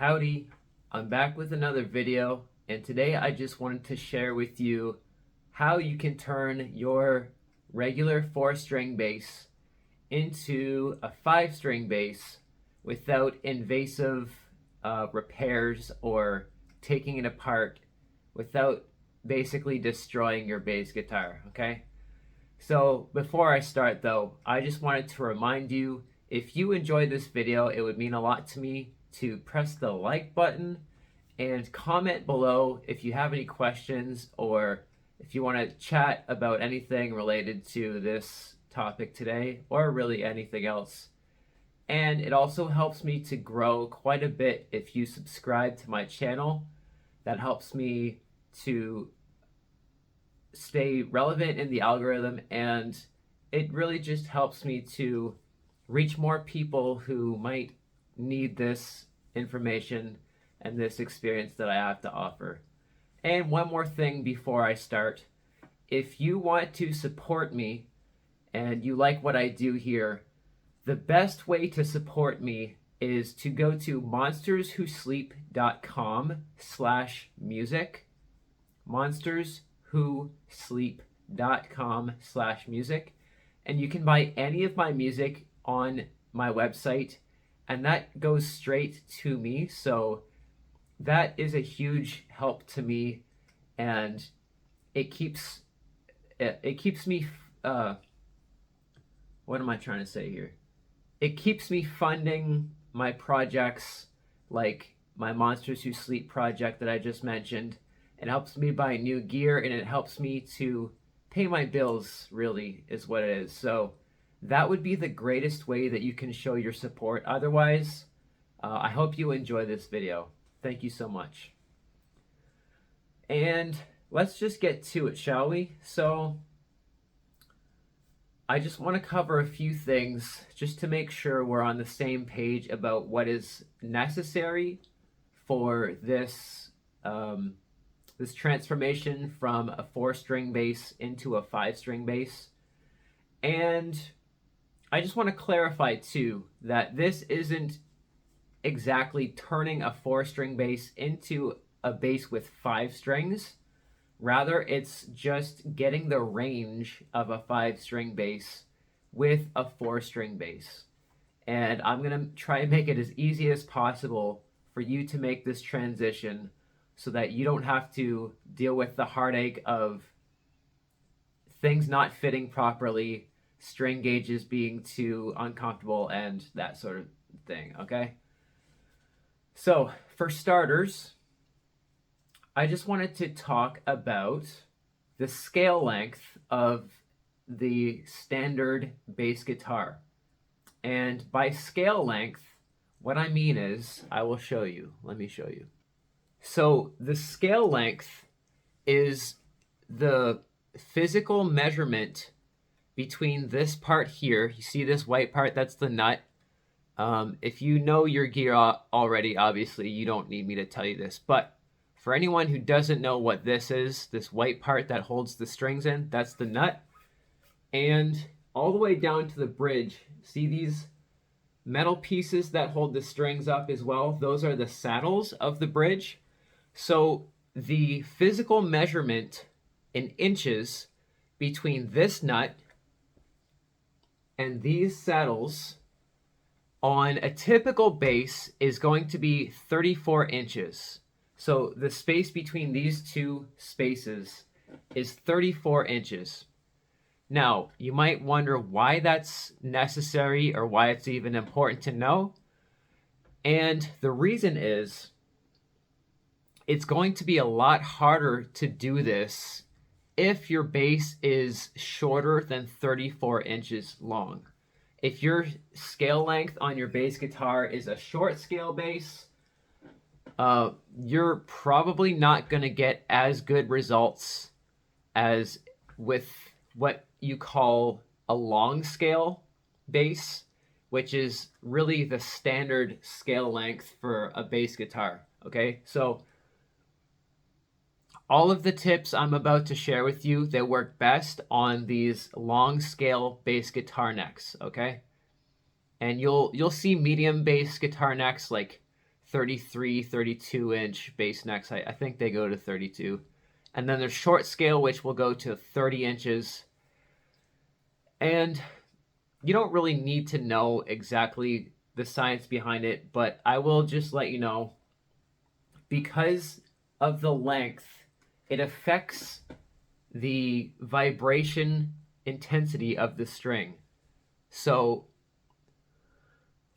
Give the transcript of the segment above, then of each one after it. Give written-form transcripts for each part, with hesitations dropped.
Howdy, I'm back with another video, and today I just wanted to share with you how you can turn your regular 4-string bass into a 5-string bass without invasive repairs or taking it apart, without basically destroying your bass guitar, okay? So before I start though, I just wanted to remind you, if you enjoyed this video, it would mean a lot to me to press the like button and comment below if you have any questions or if you want to chat about anything related to this topic today or really anything else. And it also helps me to grow quite a bit if you subscribe to my channel. That helps me to stay relevant in the algorithm, and it really just helps me to reach more people who might need this information and this experience that I have to offer. And one more thing before I start, if you want to support me and you like what I do here, the best way to support me is to go to monsterswhosleep.com/music, monsterswhosleep.com/music, and you can buy any of my music on my website, and that goes straight to me. So that is a huge help to me, and it keeps me what am I trying to say here? It keeps me funding my projects, like my Monsters Who Sleep project that I just mentioned. It helps me buy new gear, and it helps me to pay my bills, really, is what it is. So that would be the greatest way that you can show your support. Otherwise, I hope you enjoy this video. Thank you so much. And let's just get to it, shall we? So I just want to cover a few things just to make sure we're on the same page about what is necessary for this this transformation from a 4-string bass into a 5-string bass. And I just want to clarify too that this isn't exactly turning a 4-string bass into a bass with 5 strings. Rather, it's just getting the range of a 5-string bass with a 4-string bass. And I'm going to try and make it as easy as possible for you to make this transition so that you don't have to deal with the heartache of things not fitting properly, string gauges being too uncomfortable, and that sort of thing, okay? So, for starters, I just wanted to talk about the scale length of the standard bass guitar. And by scale length, what I mean is, I will show you. Let me show you. So the scale length is the physical measurement between this part here. You see this white part? That's the nut. If you know your gear already, obviously, you don't need me to tell you this. But for anyone who doesn't know what this is, this white part that holds the strings in, that's the nut. And all the way down to the bridge, see these metal pieces that hold the strings up as well? Those are the saddles of the bridge. So the physical measurement in inches between this nut and these saddles on a typical bass is going to be 34 inches. So the space between these two spaces is 34 inches. Now, you might wonder why that's necessary or why it's even important to know. And the reason is, it's going to be a lot harder to do this if your bass is shorter than 34 inches long. If your scale length on your bass guitar is a short scale bass, you're probably not going to get as good results as with what you call a long scale bass, which is really the standard scale length for a bass guitar. Okay, so all of the tips I'm about to share with you, they work best on these long scale bass guitar necks, okay? And you'll see medium bass guitar necks like 33, 32 inch bass necks. I think they go to 32. And then there's short scale, which will go to 30 inches. And you don't really need to know exactly the science behind it, but I will just let you know, because of the length, it affects the vibration intensity of the string. So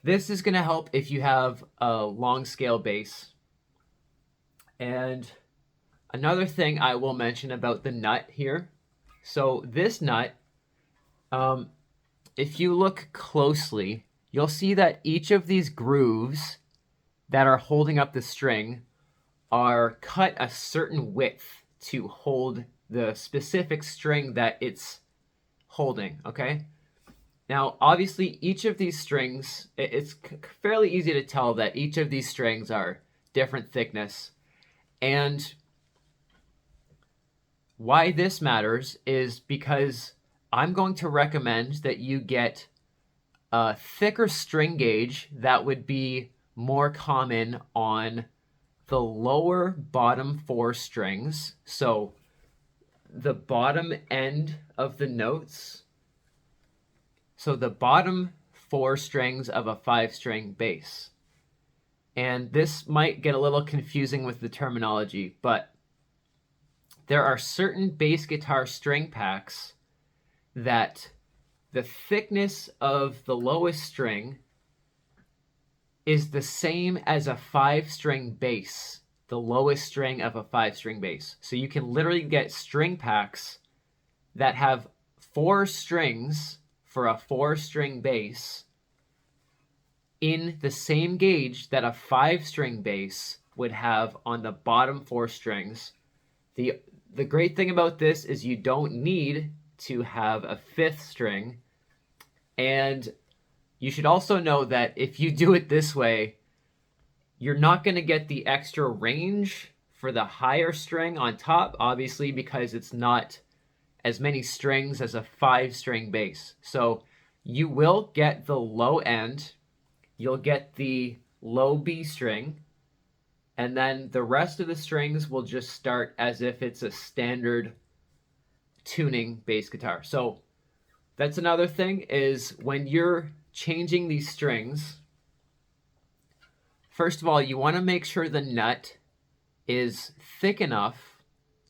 this is going to help if you have a long scale bass. And another thing I will mention about the nut here. So this nut, if you look closely, you'll see that each of these grooves that are holding up the string are cut a certain width to hold the specific string that it's holding, okay? Now, obviously, each of these strings, it's fairly easy to tell that each of these strings are different thickness. And why this matters is because I'm going to recommend that you get a thicker string gauge that would be more common on the lower bottom 4 strings. So the bottom end of the notes. So the bottom 4 strings of a 5-string bass. And this might get a little confusing with the terminology, but there are certain bass guitar string packs that the thickness of the lowest string is the same as a 5-string bass, the lowest string of a 5-string bass. So you can literally get string packs that have 4 strings for a 4-string bass in the same gauge that a 5-string bass would have on the bottom 4 strings. The great thing about this is you don't need to have a 5th string. And you should also know that if you do it this way, you're not going to get the extra range for the higher string on top, obviously, because it's not as many strings as a 5-string bass. So you will get the low end, you'll get the low B string, and then the rest of the strings will just start as if it's a standard tuning bass guitar. So that's another thing, is when you're changing these strings, first of all, you want to make sure the nut is thick enough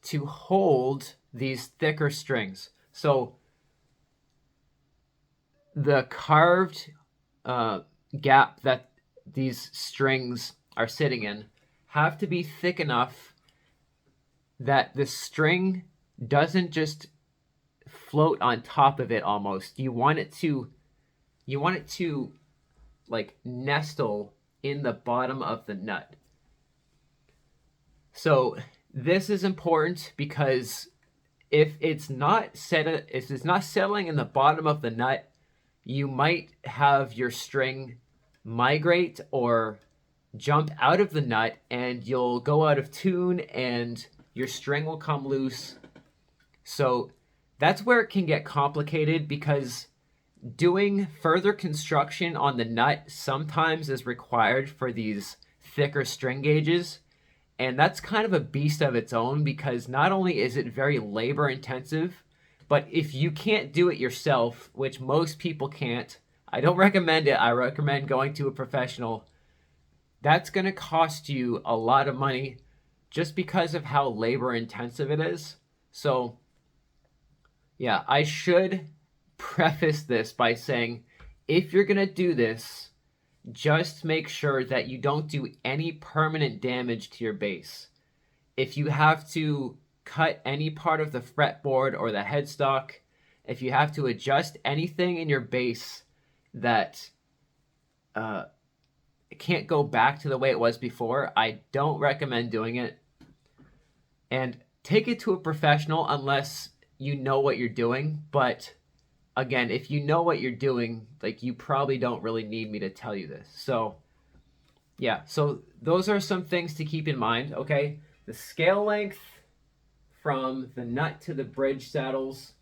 to hold these thicker strings. So the carved gap that these strings are sitting in have to be thick enough that the string doesn't just float on top of it almost. You want it to like nestle in the bottom of the nut. So this is important because if it's not settling in the bottom of the nut, you might have your string migrate or jump out of the nut, and you'll go out of tune and your string will come loose. So that's where it can get complicated, because doing further construction on the nut sometimes is required for these thicker string gauges. And that's kind of a beast of its own, because not only is it very labor intensive, but if you can't do it yourself, which most people can't, I don't recommend it. I recommend going to a professional. That's going to cost you a lot of money just because of how labor intensive it is. So yeah, I should preface this by saying, if you're going to do this, just make sure that you don't do any permanent damage to your bass. If you have to cut any part of the fretboard or the headstock, if you have to adjust anything in your bass that it can't go back to the way it was before, I don't recommend doing it. And take it to a professional unless you know what you're doing. But again, if you know what you're doing, like, you probably don't really need me to tell you this. So yeah, so those are some things to keep in mind, okay? The scale length from the nut to the bridge saddles,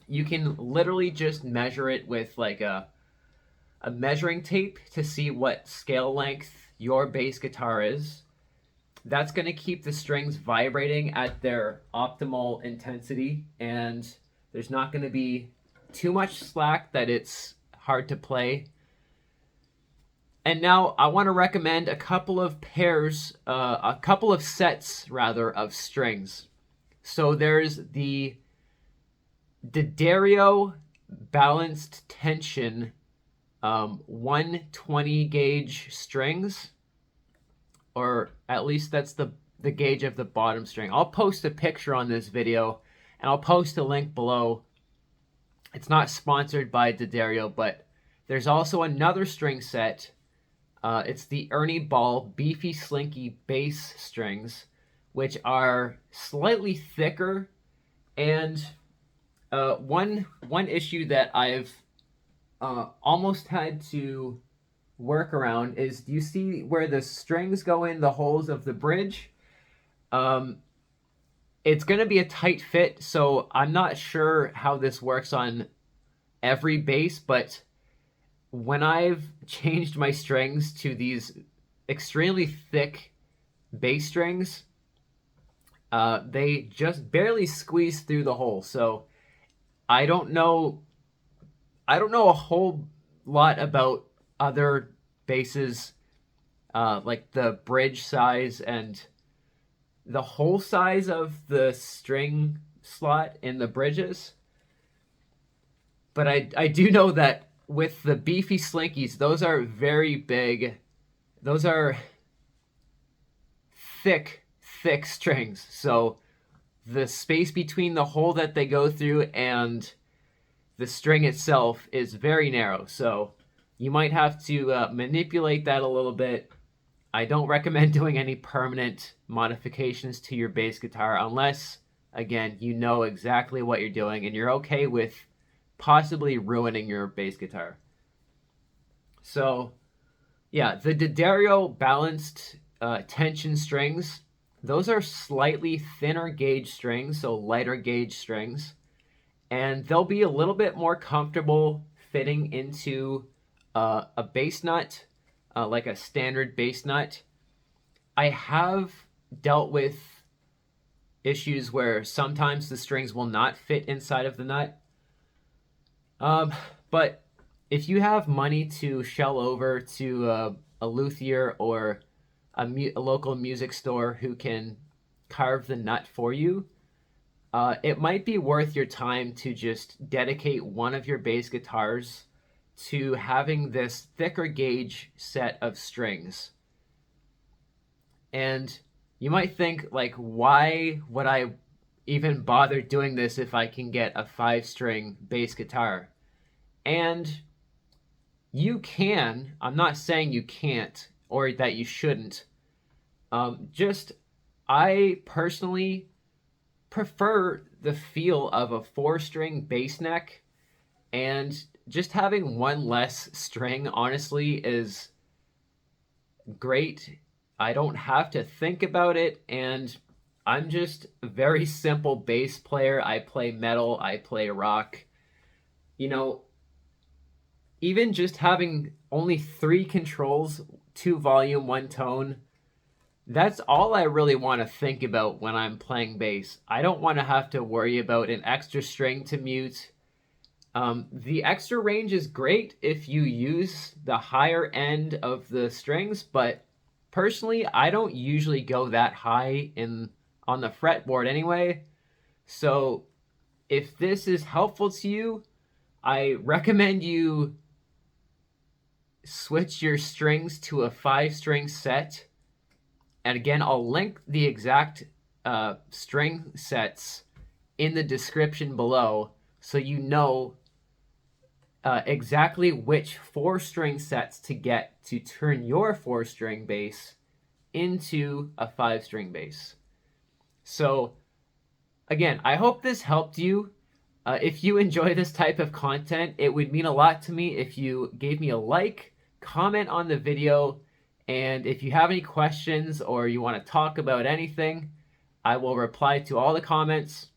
you can literally just measure it with like a a measuring tape to see what scale length your bass guitar is. That's going to keep the strings vibrating at their optimal intensity, and there's not going to be too much slack that it's hard to play. And now I want to recommend a couple of sets rather of strings. So there's the D'Addario balanced tension 120 gauge strings, or at least that's the gauge of the bottom string. I'll post a picture on this video and I'll post a link below. It's not sponsored by D'Addario, but there's also another string set. It's the Ernie Ball Beefy Slinky bass strings, which are slightly thicker. And one issue that I've almost had to work around is, do you see where the strings go in the holes of the bridge? It's going to be a tight fit, so I'm not sure how this works on every bass, but when I've changed my strings to these extremely thick bass strings, they just barely squeeze through the hole. So I don't know a whole lot about other basses, like the bridge size and the hole size of the string slot in the bridges. But I do know that with the Beefy Slinkies, those are very big. Those are thick strings. So the space between the hole that they go through and the string itself is very narrow. So you might have to manipulate that a little bit. I don't recommend doing any permanent modifications to your bass guitar unless, again, you know exactly what you're doing and you're okay with possibly ruining your bass guitar. So, yeah, the D'Addario balanced tension strings, those are slightly thinner gauge strings, so lighter gauge strings, and they'll be a little bit more comfortable fitting into a bass nut, like a standard bass nut. I have dealt with issues where sometimes the strings will not fit inside of the nut. But if you have money to shell over to a luthier or a local music store who can carve the nut for you, it might be worth your time to just dedicate one of your bass guitars to having this thicker gauge set of strings. And you might think, like, why would I even bother doing this if I can get a 5-string bass guitar? And you can. I'm not saying you can't or that you shouldn't. I personally prefer the feel of a 4-string bass neck, and just having one less string, honestly, is great. I don't have to think about it, and I'm just a very simple bass player. I play metal, I play rock. You know, even just having only 3 controls, 2 volume, 1 tone, that's all I really want to think about when I'm playing bass. I don't want to have to worry about an extra string to mute. The extra range is great if you use the higher end of the strings, but personally, I don't usually go that high on the fretboard anyway. So if this is helpful to you, I recommend you switch your strings to a 5-string set. And again, I'll link the exact string sets in the description below so you know exactly which 4-string sets to get to turn your 4-string bass into a 5-string bass. So again, I hope this helped you. If you enjoy this type of content, it would mean a lot to me if you gave me a like, comment on the video, and if you have any questions or you want to talk about anything, I will reply to all the comments.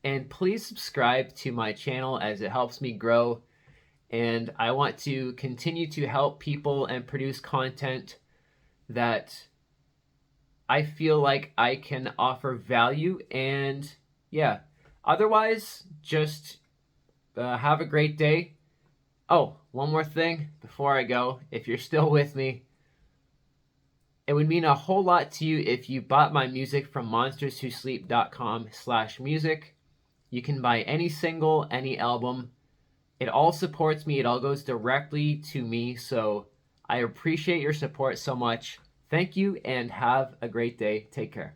And please subscribe to my channel as it helps me grow. and I want to continue to help people and produce content that I feel like I can offer value. And yeah, otherwise, just have a great day. Oh, one more thing before I go. If you're still with me, it would mean a whole lot to you if you bought my music from monsterswhosleep.com/music. You can buy any single, any album. It all supports me. It all goes directly to me. So I appreciate your support so much. Thank you and have a great day. Take care.